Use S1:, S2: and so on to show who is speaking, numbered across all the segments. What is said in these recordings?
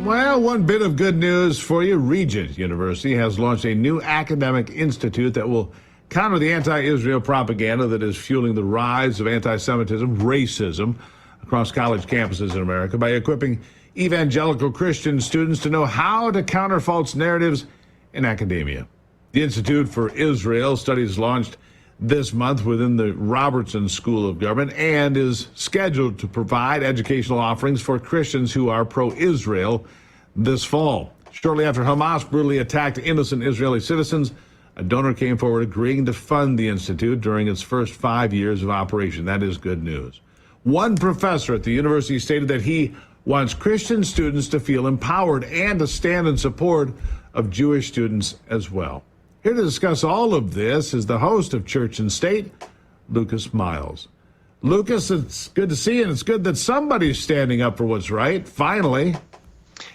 S1: Well, one bit of good news for you. Regent University has launched a new academic institute that will counter the anti-Israel propaganda that is fueling the rise of anti-Semitism, racism across college campuses in America by equipping evangelical Christian students to know how to counter false narratives in academia. The Institute for Israel Studies launched this month within the Robertson School of Government and is scheduled to provide educational offerings for Christians who are pro-Israel this fall. Shortly after Hamas brutally attacked innocent Israeli citizens, a donor came forward agreeing to fund the institute during its first 5 years of operation. That is good news. One professor at the university stated that he wants Christian students to feel empowered and to stand in support of Jewish students as well. Here to discuss all of this is the host of Church and State, Lucas Miles. Lucas, it's good to see you, and it's good that somebody's standing up for what's right, finally.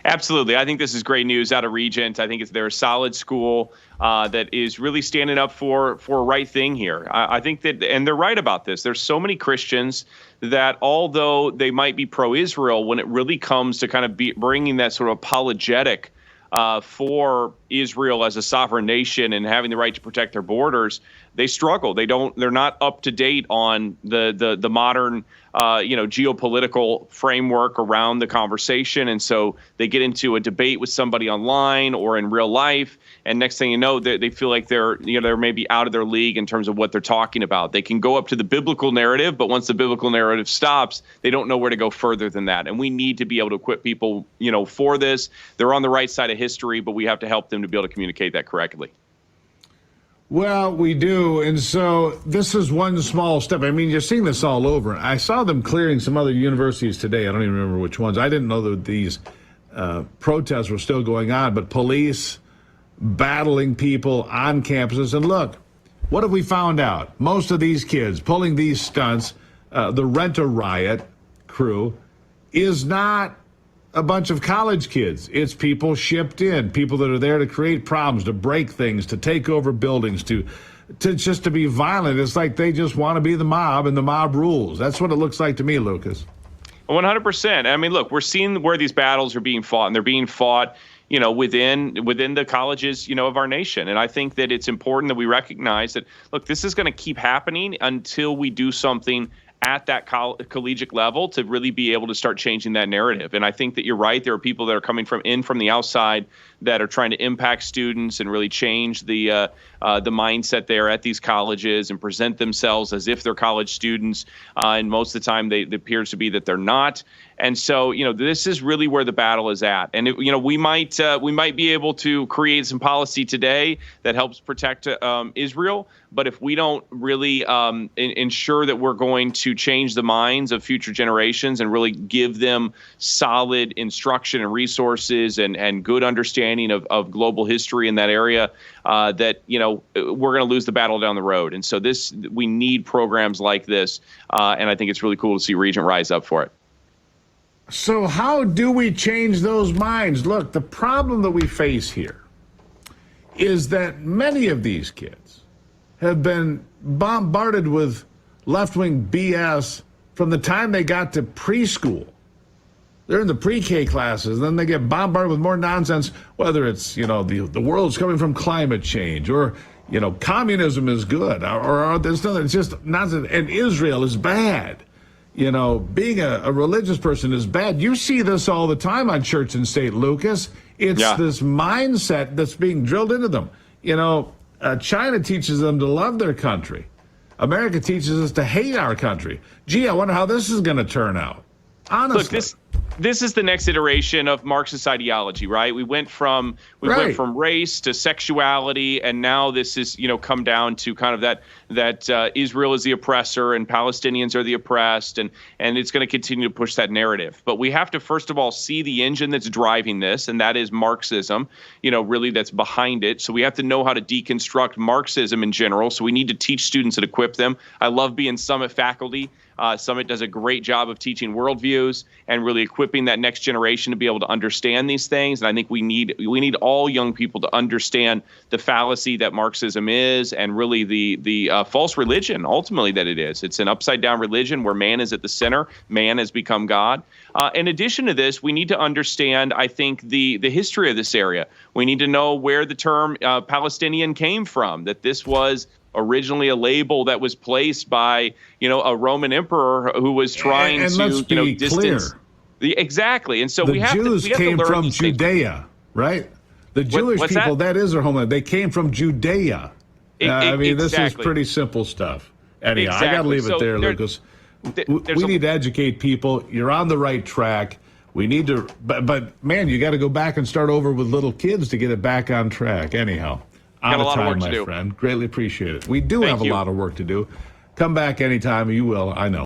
S2: Absolutely. I think this is great news out of Regent. I think they're a solid school that is really standing up for a right thing here. I think that, and they're right about this. There's so many Christians that although they might be pro-Israel, when it really comes to kind of bringing that sort of apologetic for Israel as a sovereign nation and having the right to protect their borders, they struggle. They're not up to date on the modern geopolitical framework around the conversation. And so they get into a debate with somebody online or in real life. And next thing you know, they feel like they're maybe out of their league in terms of what they're talking about. They can go up to the biblical narrative, but once the biblical narrative stops, they don't know where to go further than that. And we need to be able to equip people, for this. They're on the right side of history, but we have to help them to be able to communicate that correctly.
S1: Well, we do. And so this is one small step. I mean, you're seeing this all over. I saw them clearing some other universities today. I don't even remember which ones. I didn't know that these protests were still going on, but police battling people on campuses. And look, what have we found out? Most of these kids pulling these stunts, the Rent-A-Riot crew, is not a bunch of college kids. It's people shipped in, people that are there to create problems, to break things, to take over buildings, to just to be violent. It's like they just want to be the mob and the mob rules. That's what it looks like to me, Lucas.
S2: 100%. I mean, look, we're seeing where these battles are being fought, and they're being fought, within the colleges, of our nation. And I think that it's important that we recognize that, look, this is going to keep happening until we do something at that collegiate level to really be able to start changing that narrative. And I think that you're right. There are people that are coming from the outside that are trying to impact students and really change the mindset there at these colleges and present themselves as if they're college students. And most of the time, it appears to be that they're not. And so, this is really where the battle is at. And we might be able to create some policy today that helps protect Israel. But if we don't really ensure that we're going to change the minds of future generations and really give them solid instruction and resources and good understanding of global history in that area, that we're going to lose the battle down the road. And so we need programs like this, and I think it's really cool to see Regent rise up for it.
S1: So how do we change those minds? Look, the problem that we face here is that many of these kids have been bombarded with left-wing BS from the time they got to preschool. They're in the pre-K classes, then they get bombarded with more nonsense, whether it's, the world's coming from climate change, or, communism is good, or there's nothing, it's just nonsense, and Israel is bad. Being a religious person is bad. You see this all the time on Church and State, Lucas. It's this mindset that's being drilled into them. China teaches them to love their country. America teaches us to hate our country. Gee, I wonder how this is going to turn out. Honestly.
S2: Look, this is the next iteration of Marxist ideology, right? We went from race to sexuality, and now this is come down to kind of that Israel is the oppressor and Palestinians are the oppressed, and it's going to continue to push that narrative. But we have to first of all see the engine that's driving this, and that is Marxism. Really that's behind it. So we have to know how to deconstruct Marxism in general. So we need to teach students and equip them. I love being Summit faculty. Summit does a great job of teaching worldviews and really equipping that next generation to be able to understand these things. And I think we need all young people to understand the fallacy that Marxism is, and really the false religion ultimately that it is. It's an upside down religion where man is at the center. Man has become God. In addition to this, we need to understand, I think, the history of this area. We need to know where the term Palestinian came from, that this was originally a label that was placed by, a Roman emperor who was trying
S1: and
S2: to,
S1: let's be
S2: distance.
S1: Clear.
S2: Exactly. And so
S1: the
S2: we have
S1: Jews
S2: to
S1: came
S2: learn
S1: from
S2: these things.
S1: Judea, right? The Jewish people, that is their homeland. They came from Judea. I mean, this is pretty simple stuff. Anyhow, I got to leave it there, Lucas. We need to educate people. You're on the right track. We need to, but man, you got to go back and start over with little kids to get it back on track. Anyhow, out of time, my friend. Greatly appreciate it. We do have a lot of work to do. Come back anytime. You will, I know.